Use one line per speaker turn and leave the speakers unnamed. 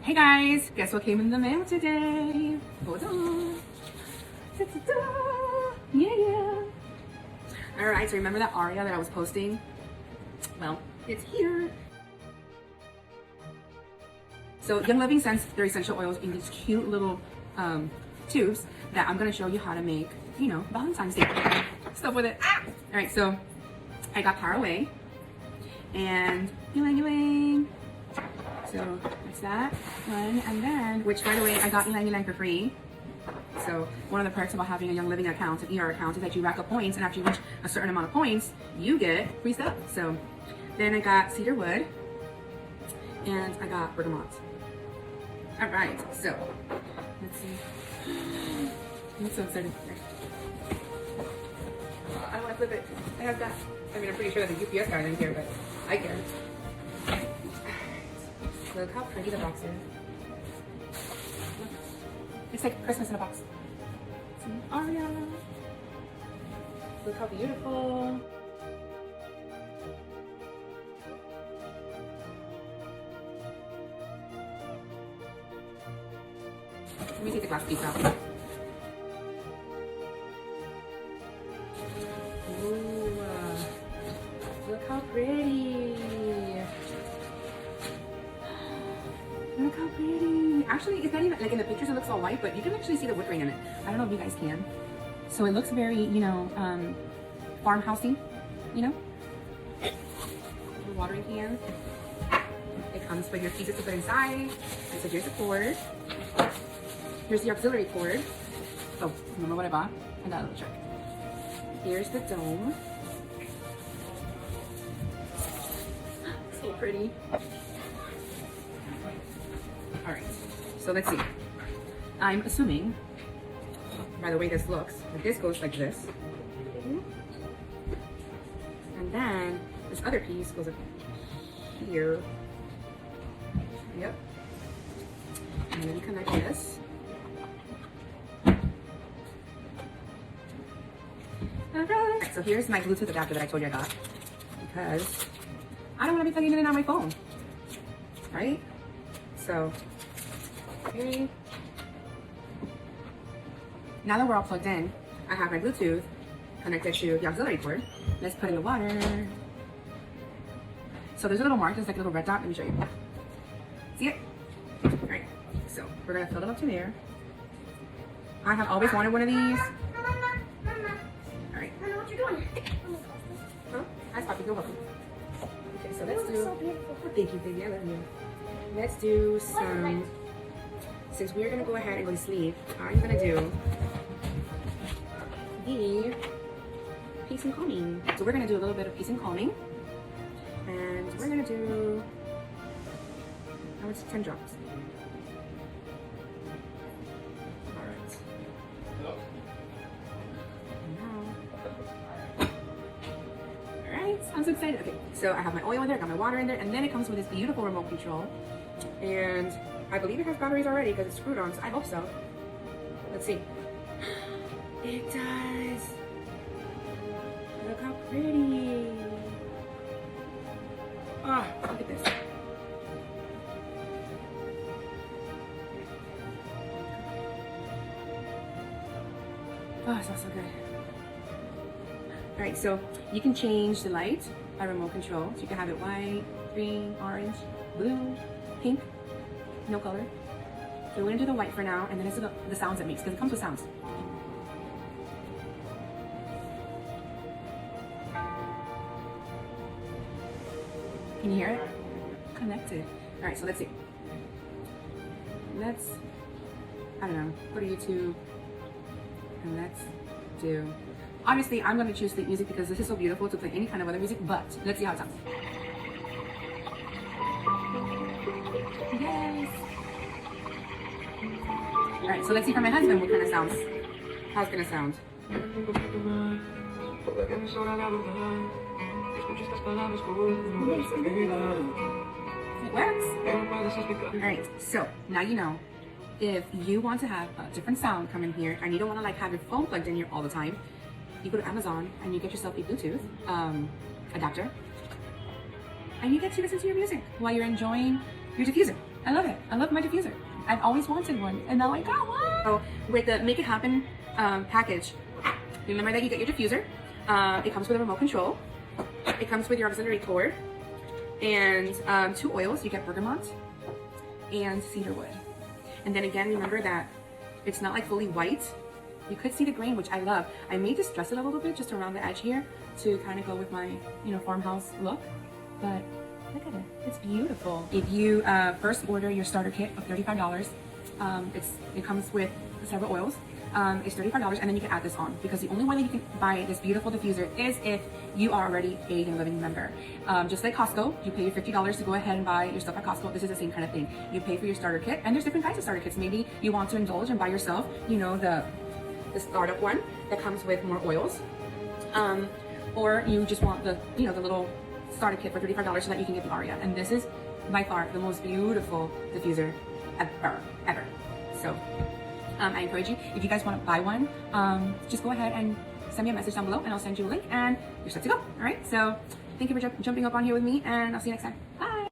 Hey guys, guess what came in the mail today? Hold on. Ta-ta-ta. Yeah. Alright, so remember that Aria that I was posting? Well, it's here. So Young Living sends their essential oils in these cute little tubes that I'm going to show you how to make, you know, Valentine's Day stuff with it. Alright, so I got Caraway and ylang. So that's that one, and then, which by the way, I got ylang for free. So one of the perks about having a Young Living account, an ER account, is that you rack up points, and after you reach a certain amount of points, you get free stuff. So then I got cedar wood, and I got bergamot. All right, so let's see. I'm so excited. I don't want to flip it. I have that. I mean, I'm pretty sure that the UPS guy didn't care, but I care. Look how pretty the box is. It's like Christmas in a box. See, Aria. Look how beautiful. Let me take the glass piece out. Ooh, look how pretty. Look how pretty. Actually, it's not even, like in the pictures it looks all white, but you can actually see the wood grain in it. I don't know if you guys can. So it looks very, you know, farmhousey, you know? The watering can. It comes with your pieces to put inside. And so here's the cord. Here's the auxiliary cord. Oh, remember what I bought? I got a little trick. Here's the dome. So pretty. All right, so let's see. I'm assuming, by the way this looks, that this goes like this. And then this other piece goes up here. Yep. And then you connect this. Alright, so here's my Bluetooth adapter that I told you I got. Because I don't want to be plugging it in on my phone. Right? So, okay. Now that we're all plugged in, I have my Bluetooth connected to the auxiliary cord. Let's put in the water. So there's a little mark, there's like a little red dot. Let me show you. See it? Alright, so we're going to fill it up to there. I have always wanted one of these. Alright.
Mama, what you doing?
Huh? Hi, Poppy, go welcome. Okay, so let's do.
So beautiful.
Thank you, baby. I love you. Let's do some. Since we're gonna go ahead and go to sleep, I'm gonna do the peace and calming. So we're gonna do a little bit of peace and calming, and we're gonna do. I would say 10 drops. All right. I'm so excited. Okay, so I have my oil in there, I got my water in there, and then it comes with this beautiful remote control. And I believe it has batteries already because it's screwed on, so I hope so. Let's see. It does. Look how pretty. Oh, look at this. Oh, it smells so good. All right, so you can change the light by remote control. So you can have it white, green, orange, blue, pink, no color. So we're gonna do the white for now, and then it's the sounds it makes, because it comes with sounds. Can you hear it? Connected. All right, so let's see. Let's, I don't know, go to YouTube, and let's do. Obviously, I'm going to choose sleep music because this is so beautiful to play any kind of other music, but let's see how it sounds. Yes! Alright, so let's see from my husband what kind of sounds. How it's going to sound. It works! Alright, so now you know. If you want to have a different sound come in here and you don't want to like have your phone plugged in here all the time, you go to Amazon and you get yourself a Bluetooth adapter and you get to listen to your music while you're enjoying your diffuser. I love it. I love my diffuser. I've always wanted one, and now I got one. So with the Make It Happen package, remember that you get your diffuser. It comes with a remote control. It comes with your auxiliary cord and 2 oils. You get bergamot and cedarwood. And then again, remember that it's not like fully white. You could see the grain, which I love. I may distress it a little bit just around the edge here to kind of go with my, farmhouse look. But look at it, it's beautiful. If you first order your starter kit of $35, it comes with several oils. It's $35, and then you can add this on, because the only way that you can buy this beautiful diffuser is if you are already a Living member. Just like Costco, you pay your $50 to go ahead and buy your stuff at Costco. This is the same kind of thing. You pay for your starter kit, and there's different kinds of starter kits. Maybe you want to indulge and buy yourself, the startup one that comes with more oils, or you just want the little starter kit for $35 so that you can get the Aria. And this is by far the most beautiful diffuser ever. So I encourage you, if you guys want to buy one, just go ahead and send me a message down below, and I'll send you a link, and you're set to go. All right, so thank you for jumping up on here with me, and I'll see you next time. Bye.